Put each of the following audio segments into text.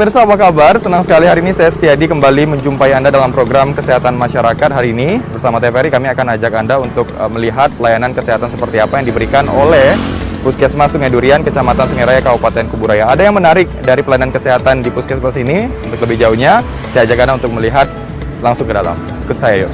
pemirsa, apa kabar? Senang sekali hari ini saya Setiadi kembali menjumpai Anda dalam program Kesehatan Masyarakat. Hari ini bersama TVRI kami akan ajak Anda untuk melihat pelayanan kesehatan seperti apa yang diberikan oleh Puskesmas Sungai Durian, Kecamatan Sungai Raya, Kabupaten Kuburaya. Ada yang menarik dari pelayanan kesehatan di Puskesmas ini? Untuk lebih jauhnya, saya ajak Anda untuk melihat langsung ke dalam. Ikut saya yuk.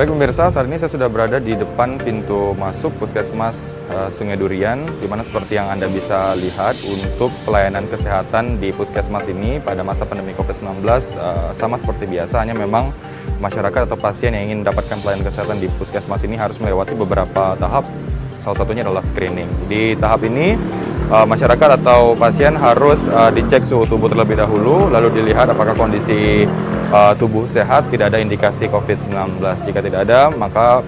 Baik pemirsa, saat ini saya sudah berada di depan pintu masuk Puskesmas Sungai Durian, di mana seperti yang Anda bisa lihat untuk pelayanan kesehatan di Puskesmas ini pada masa pandemi COVID-19 sama seperti biasa, hanya memang masyarakat atau pasien yang ingin mendapatkan pelayanan kesehatan di Puskesmas ini harus melewati beberapa tahap, salah satunya adalah screening. Di tahap ini masyarakat atau pasien harus dicek suhu tubuh terlebih dahulu, lalu dilihat apakah kondisi tubuh sehat, tidak ada indikasi COVID-19. Jika tidak ada, maka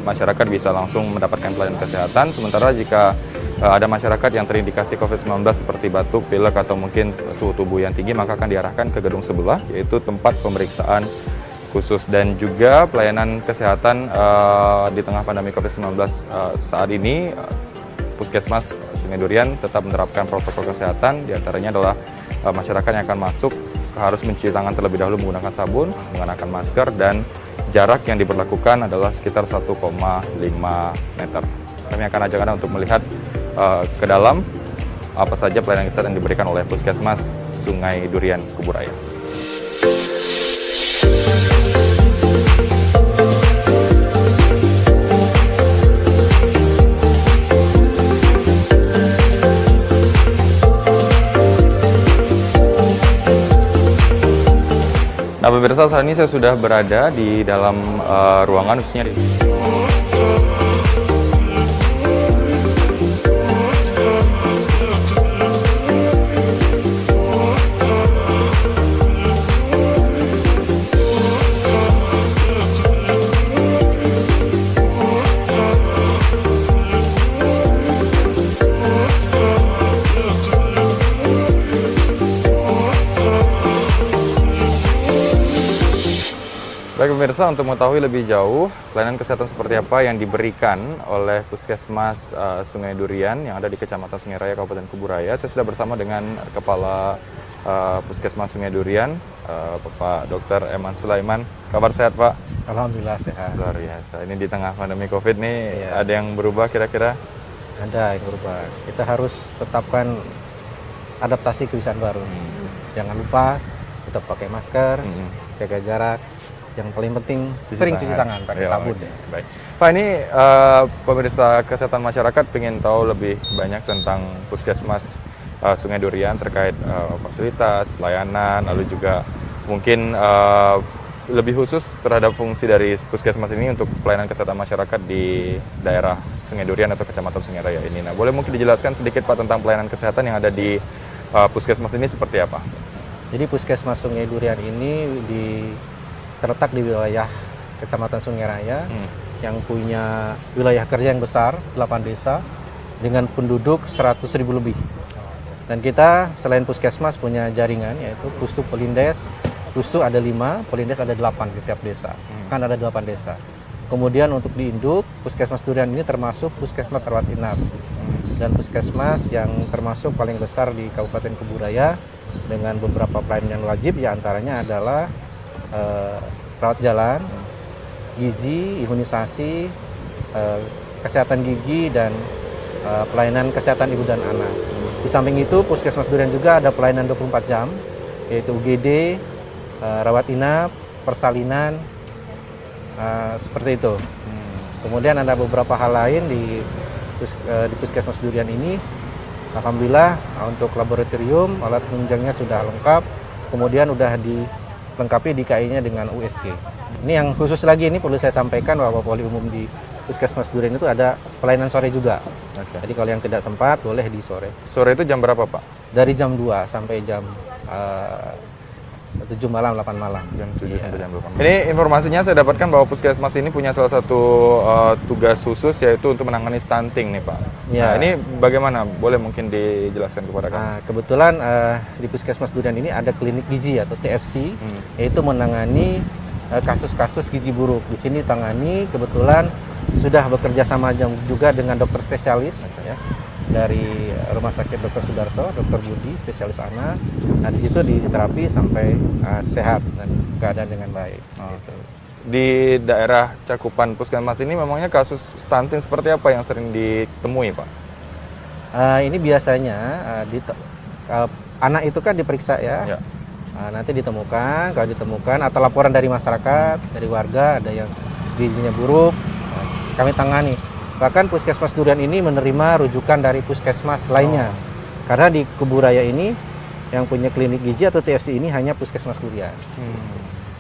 masyarakat bisa langsung mendapatkan pelayanan kesehatan. Sementara jika ada masyarakat yang terindikasi COVID-19 seperti batuk, pilek, atau mungkin suhu tubuh yang tinggi, maka akan diarahkan ke gedung sebelah, yaitu tempat pemeriksaan khusus. Dan juga pelayanan kesehatan di tengah pandemi COVID-19 saat ini, Puskesmas Sungai Durian tetap menerapkan protokol kesehatan, diantaranya adalah masyarakat yang akan masuk harus mencuci tangan terlebih dahulu menggunakan sabun, mengenakan masker, dan jarak yang diberlakukan adalah sekitar 1,5 meter. Kami akan ajak Anda untuk melihat ke dalam apa saja pelayanan kesehatan yang diberikan oleh Puskesmas Sungai Durian, Kuburaya. Nah pemirsa, saat ini saya sudah berada di dalam ruangan khususnya di Baik pemirsa, untuk mengetahui lebih jauh pelayanan kesehatan seperti apa yang diberikan oleh Puskesmas Sungai Durian yang ada di Kecamatan Sungai Raya, Kabupaten Kuburaya, saya sudah bersama dengan Kepala Puskesmas Sungai Durian, Bapak Dr. Eman Sulaiman. Kabar sehat Pak? Alhamdulillah sehat. Luar biasa. Ini di tengah pandemi COVID nih, ada yang berubah kira-kira? Ada yang berubah. Kita harus tetapkan adaptasi kebiasaan baru. Jangan lupa tetap pakai masker, jaga jarak. Yang paling penting sering cuci tangan pakai sabun. Baik. Pak, ini pemirsa kesehatan masyarakat ingin tahu lebih banyak tentang Puskesmas Sungai Durian terkait fasilitas, pelayanan, lalu juga mungkin lebih khusus terhadap fungsi dari Puskesmas ini untuk pelayanan kesehatan masyarakat di daerah Sungai Durian atau Kecamatan Sungai Raya ini. Nah, boleh mungkin dijelaskan sedikit Pak tentang pelayanan kesehatan yang ada di Puskesmas ini seperti apa? Jadi Puskesmas Sungai Durian ini terletak di wilayah Kecamatan Sungai Raya yang punya wilayah kerja yang besar, 8 desa dengan penduduk 100.000 lebih. Dan kita selain Puskesmas punya jaringan yaitu Pustu Pelindes, Rusu ada 5, Polindes ada 8 di tiap desa. Kan ada 8 desa. Kemudian untuk di induk, Puskesmas Durian ini termasuk Puskesmas rawat inap. Dan puskesmas yang termasuk paling besar di Kabupaten Keburaya dengan beberapa pelayanan wajib, ya antaranya adalah rawat jalan, gizi, imunisasi, kesehatan gigi, dan pelayanan kesehatan ibu dan anak. Di samping itu, Puskesmas Durian juga ada pelayanan 24 jam, yaitu UGD, rawat inap, persalinan, seperti itu. Kemudian ada beberapa hal lain di Puskesmas Durian ini. Alhamdulillah untuk laboratorium, alat penunjangnya sudah lengkap, kemudian sudah dilengkapi DKI-nya dengan USG. Ini yang khusus lagi, ini perlu saya sampaikan bahwa poli umum di Puskesmas Durian itu ada pelayanan sore juga. Jadi kalau yang tidak sempat boleh di sore. Sore itu jam berapa, Pak? Dari jam 2 sampai jam 7 malam, 8 malam. Jam 7 sampai jam 8 malam. Ini informasinya saya dapatkan bahwa Puskesmas ini punya salah satu tugas khusus, yaitu untuk menangani stunting nih, Pak. Ya. Nah, ini bagaimana? Boleh mungkin dijelaskan kepada kami? Kebetulan di Puskesmas Durian ini ada klinik gizi atau TFC, yaitu menangani kasus-kasus gizi buruk. Di sini tangani, kebetulan sudah bekerja sama juga dengan dokter spesialis, ya, dari Rumah Sakit Dr. Sudarso, Dr. Budi, spesialis anak. Nah, di situ diterapi sampai sehat dan keadaan dengan baik. Gitu. Di daerah cakupan Puskesmas ini memangnya kasus stunting seperti apa yang sering ditemui, Pak? Ini biasanya anak itu kan diperiksa ya. Nanti ditemukan, kalau ditemukan atau laporan dari masyarakat, dari warga ada yang gizinya buruk, kami tangani. Bahkan Puskesmas Durian ini menerima rujukan dari puskesmas lainnya. Karena di Keburaya ini yang punya klinik gizi atau TFC ini hanya Puskesmas Durian.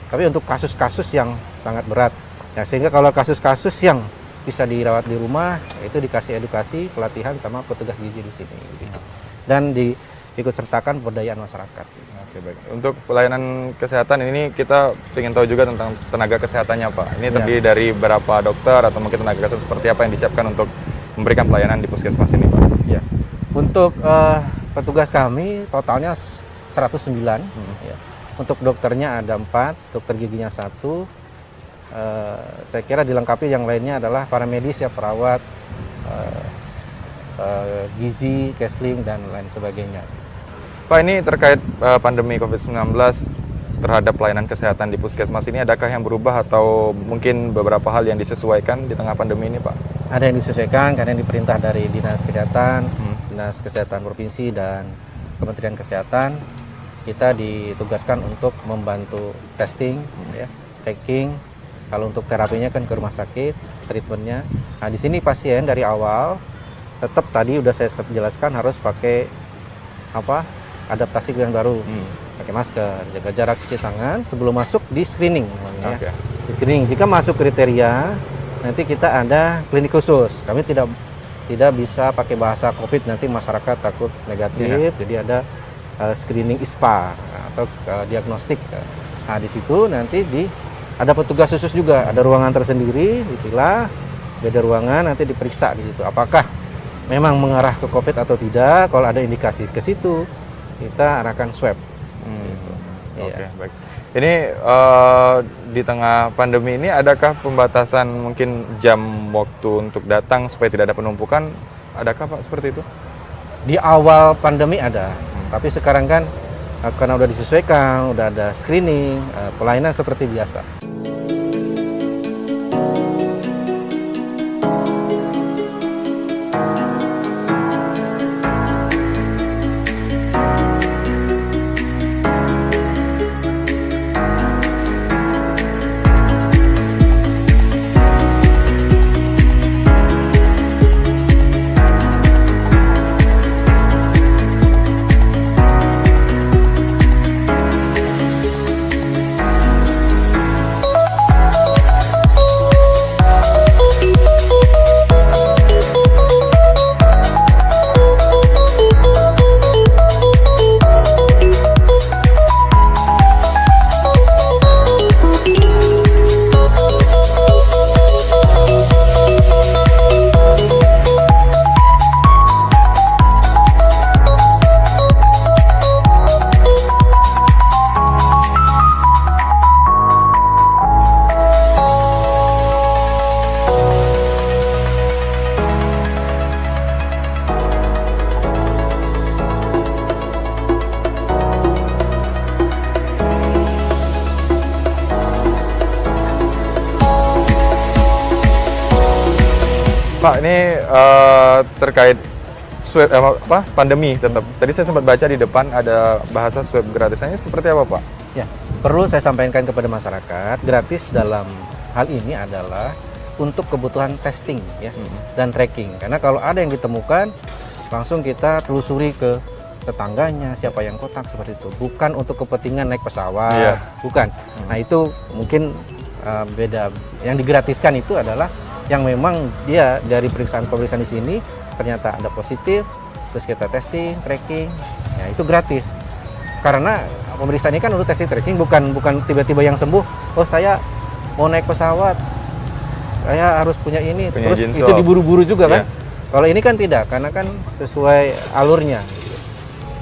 Tapi untuk kasus-kasus yang sangat berat, ya, sehingga kalau kasus-kasus yang bisa dirawat di rumah, itu dikasih edukasi, pelatihan sama petugas gizi di sini. Gitu. Dan diikut sertakan pemberdayaan masyarakat. Oke, baik. Untuk pelayanan kesehatan ini kita ingin tahu juga tentang tenaga kesehatannya, Pak. Ini terdiri dari berapa dokter atau mungkin tenaga kesehatan seperti apa yang disiapkan untuk memberikan pelayanan di Puskesmas ini, Pak? Ya. Untuk petugas kami totalnya 109. Ya. Untuk dokternya ada 4, dokter giginya 1. Saya kira dilengkapi yang lainnya adalah para medis, ya, perawat, gizi, counseling, dan lain sebagainya. Pak, ini terkait pandemi COVID-19 terhadap pelayanan kesehatan di Puskesmas ini, adakah yang berubah atau mungkin beberapa hal yang disesuaikan di tengah pandemi ini, Pak? Ada yang disesuaikan karena yang diperintah dari Dinas Kesehatan, Dinas Kesehatan Provinsi, dan Kementerian Kesehatan. Kita ditugaskan untuk membantu testing, ya, tracking. Kalau untuk terapinya kan ke rumah sakit, treatmentnya. Nah, di sini pasien dari awal tetap tadi udah saya jelaskan harus pakai adaptasi yang baru, pakai masker, jaga jarak, cuci tangan sebelum masuk, di screening. Ya. Di screening, jika masuk kriteria, nanti kita ada klinik khusus. Kami tidak bisa pakai bahasa COVID, nanti masyarakat takut negatif. Jadi ada screening ISPA atau diagnostik. Nah, di situ nanti ada petugas khusus juga, ada ruangan tersendiri, dipilah, beda ruangan, nanti diperiksa di situ apakah memang mengarah ke COVID atau tidak. Kalau ada indikasi ke situ, kita arahkan swab. Oke, baik. Ini di tengah pandemi ini, adakah pembatasan mungkin jam waktu untuk datang supaya tidak ada penumpukan? Adakah, Pak, seperti itu? Di awal pandemi ada, tapi sekarang kan karena udah disesuaikan, udah ada screening, pelayanan seperti biasa. Pak, ini terkait swab pandemi tetap. Tadi saya sempat baca di depan ada bahasa swab gratisannya seperti apa, Pak? Ya, perlu saya sampaikan kepada masyarakat, gratis dalam hal ini adalah untuk kebutuhan testing ya dan tracking. Karena kalau ada yang ditemukan, langsung kita telusuri ke tetangganya, siapa yang kontak seperti itu. Bukan untuk kepentingan naik pesawat, bukan. Nah itu mungkin beda. Yang digratiskan itu adalah yang memang dia dari pemeriksaan di sini ternyata ada positif, terus kita testing, tracking, ya itu gratis. Karena pemeriksaan ini kan untuk testing tracking, bukan tiba-tiba yang sembuh, oh saya mau naik pesawat, saya harus punya ini, terus itu diburu-buru juga kan. Kalau ini kan tidak, karena kan sesuai alurnya.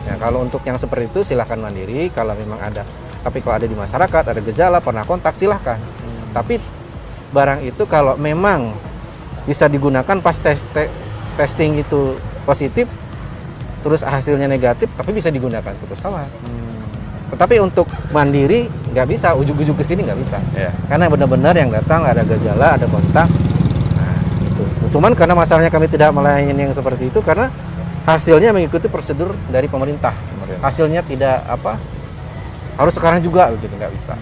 Ya, kalau untuk yang seperti itu silahkan mandiri, kalau memang ada. Tapi kalau ada di masyarakat, ada gejala, pernah kontak, silahkan. Tapi barang itu kalau memang bisa digunakan pas testing itu positif, terus hasilnya negatif, tapi bisa digunakan untuk pesawat. Tetapi untuk mandiri nggak bisa, ujug-ujug ke sini nggak bisa. Karena benar-benar yang datang ada gejala, ada kontak. Nah, itu. Cuman karena masalahnya kami tidak melayani yang seperti itu karena hasilnya mengikuti prosedur dari pemerintah. Hasilnya tidak harus sekarang juga begitu, nggak bisa.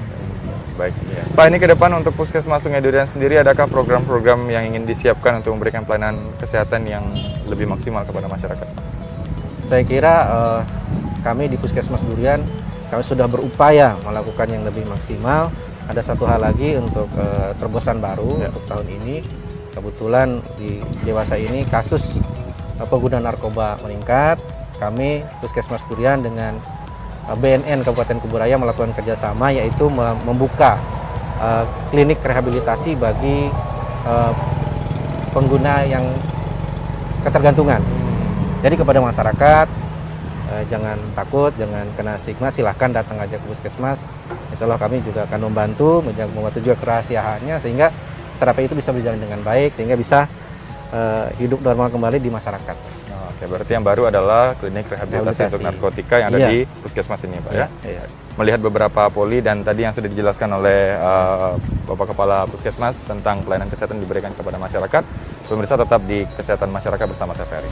Baik. Pak, ini ke depan untuk Puskesmas Sungai Durian sendiri, adakah program-program yang ingin disiapkan untuk memberikan pelayanan kesehatan yang lebih maksimal kepada masyarakat? Saya kira kami di Puskesmas Durian kami sudah berupaya melakukan yang lebih maksimal. Ada satu hal lagi untuk terobosan baru untuk tahun ini. Kebetulan di dewasa ini kasus pengguna narkoba meningkat. Kami Puskesmas Durian dengan BNN Kabupaten Kuburaya melakukan kerjasama, yaitu membuka klinik rehabilitasi bagi pengguna yang ketergantungan. Jadi kepada masyarakat, jangan takut, jangan kena stigma, silahkan datang aja ke Puskesmas. Insya Allah kami juga akan membantu juga kerahasiaannya sehingga terapi itu bisa berjalan dengan baik, sehingga bisa hidup normal kembali di masyarakat. Oke, berarti yang baru adalah klinik rehabilitasi untuk narkotika yang ada di Puskesmas ini, Pak ya? Melihat beberapa poli dan tadi yang sudah dijelaskan oleh Bapak Kepala Puskesmas tentang pelayanan kesehatan diberikan kepada masyarakat, pemirsa tetap di Kesehatan Masyarakat bersama TVRI.